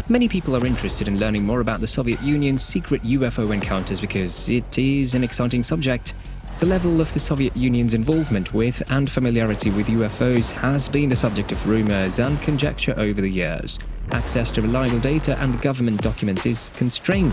Many people are interested in learning more about the Soviet Union's secret UFO encounters because it is an exciting subject. The level of the Soviet Union's involvement with and familiarity with UFOs has been the subject of rumors and conjecture over the years. Access to reliable data and government documents is constrained.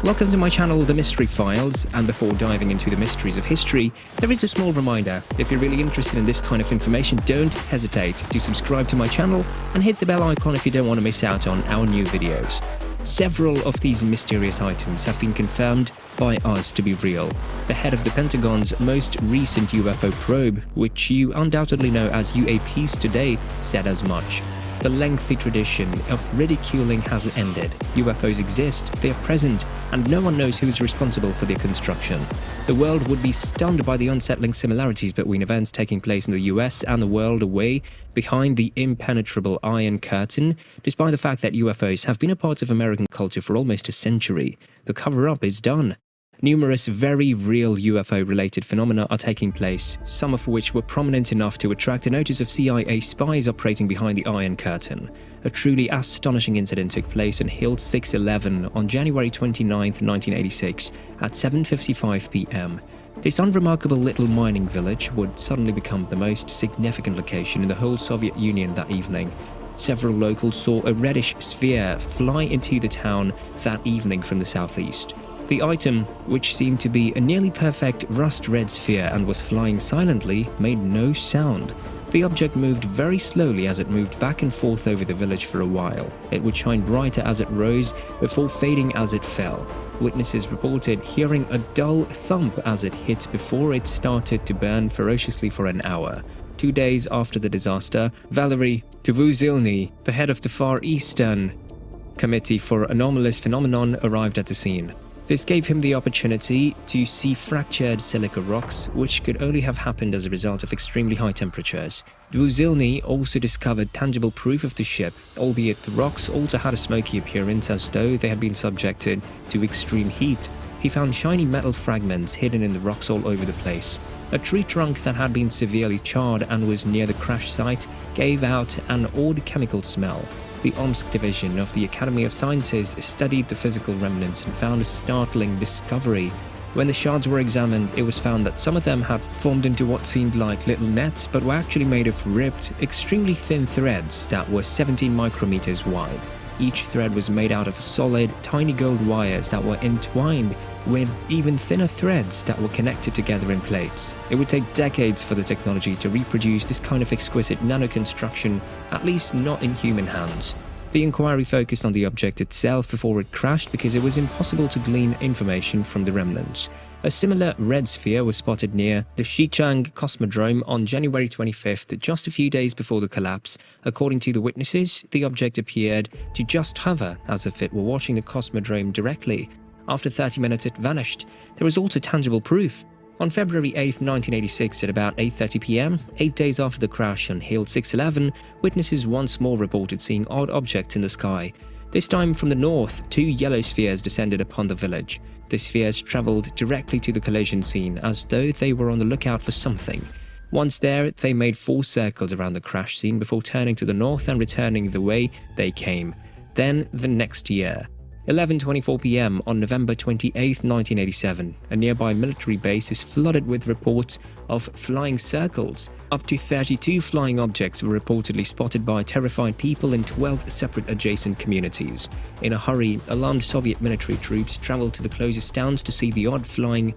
Welcome to my channel, The Mystery Files, and before diving into the mysteries of history, there is a small reminder. If you're really interested in this kind of information, don't hesitate to subscribe to my channel and hit the bell icon if you don't want to miss out on our new videos. Several of these mysterious items have been confirmed by us to be real. The head of the Pentagon's most recent UFO probe, which you undoubtedly know as UAPs today, said as much. The lengthy tradition of ridiculing has ended. UFOs exist, they are present, and no one knows who is responsible for their construction. The world would be stunned by the unsettling similarities between events taking place in the US and the world away behind the impenetrable Iron Curtain, despite the fact that UFOs have been a part of American culture for almost a century. The cover-up is done. Numerous very real UFO-related phenomena are taking place, some of which were prominent enough to attract the notice of CIA spies operating behind the Iron Curtain. A truly astonishing incident took place on Hill 611 on January 29, 1986 at 7:55 p.m. This unremarkable little mining village would suddenly become the most significant location in the whole Soviet Union that evening. Several locals saw a reddish sphere fly into the town that evening from the southeast. The item, which seemed to be a nearly perfect rust-red sphere and was flying silently, made no sound. The object moved very slowly as it moved back and forth over the village for a while. It would shine brighter as it rose, before fading as it fell. Witnesses reported hearing a dull thump as it hit before it started to burn ferociously for an hour. 2 days after the disaster, Valery Tvuzilny, the head of the Far Eastern Committee for Anomalous Phenomenon, arrived at the scene. This gave him the opportunity to see fractured silica rocks, which could only have happened as a result of extremely high temperatures. Tvuzilny also discovered tangible proof of the ship, albeit the rocks also had a smoky appearance as though they had been subjected to extreme heat. He found shiny metal fragments hidden in the rocks all over the place. A tree trunk that had been severely charred and was near the crash site gave out an odd chemical smell. The Omsk division of the Academy of Sciences studied the physical remnants and found a startling discovery. When the shards were examined, it was found that some of them had formed into what seemed like little nets, but were actually made of ripped, extremely thin threads that were 17 micrometers wide. Each thread was made out of solid, tiny gold wires that were entwined with even thinner threads that were connected together in plates. It would take decades for the technology to reproduce this kind of exquisite nanoconstruction, at least not in human hands. The inquiry focused on the object itself before it crashed because it was impossible to glean information from the remnants. A similar red sphere was spotted near the Xichang Cosmodrome on January 25th, just a few days before the collapse. According to the witnesses, the object appeared to just hover as if it were watching the Cosmodrome directly. After 30 minutes, it vanished. There was also tangible proof. On February 8, 1986, at about 8:30 p.m., 8 days after the crash on Hill 611, witnesses once more reported seeing odd objects in the sky. This time from the north, 2 yellow spheres descended upon the village. The spheres traveled directly to the collision scene as though they were on the lookout for something. Once there, they made 4 circles around the crash scene before turning to the north and returning the way they came. Then, the next year, 11:24 p.m. on November 28, 1987, a nearby military base is flooded with reports of flying circles. Up to 32 flying objects were reportedly spotted by terrified people in 12 separate adjacent communities. In a hurry, alarmed Soviet military troops traveled to the closest towns to see the odd flying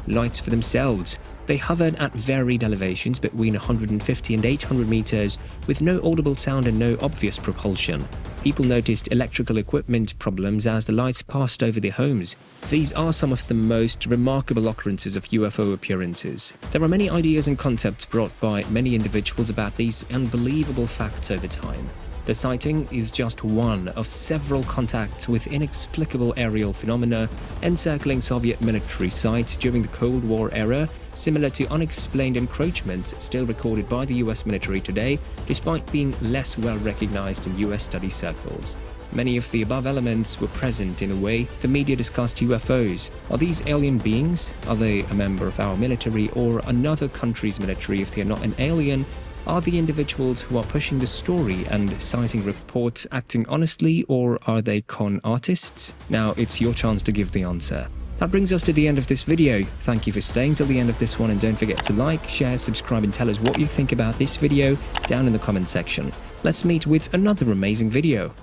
lights for themselves. They hovered at varied elevations between 150 and 800 meters, with no audible sound and no obvious propulsion. People noticed electrical equipment problems as the lights passed over their homes. These are some of the most remarkable occurrences of UFO appearances. There are many ideas and concepts brought by many individuals about these unbelievable facts over time. The sighting is just one of several contacts with inexplicable aerial phenomena encircling Soviet military sites during the Cold War era, similar to unexplained encroachments still recorded by the US military today, despite being less well recognized in US study circles. Many of the above elements were present in a way the media discussed UFOs. Are these alien beings? Are they a member of our military or another country's military? If they are not an alien, Are the individuals who are pushing the story and citing reports acting honestly, or are they con artists? Now it's your chance to give the answer. That brings us to the end of this video. Thank you for staying till the end of this one, and don't forget to like, share, subscribe and tell us what you think about this video down in the comment section. Let's meet with another amazing video.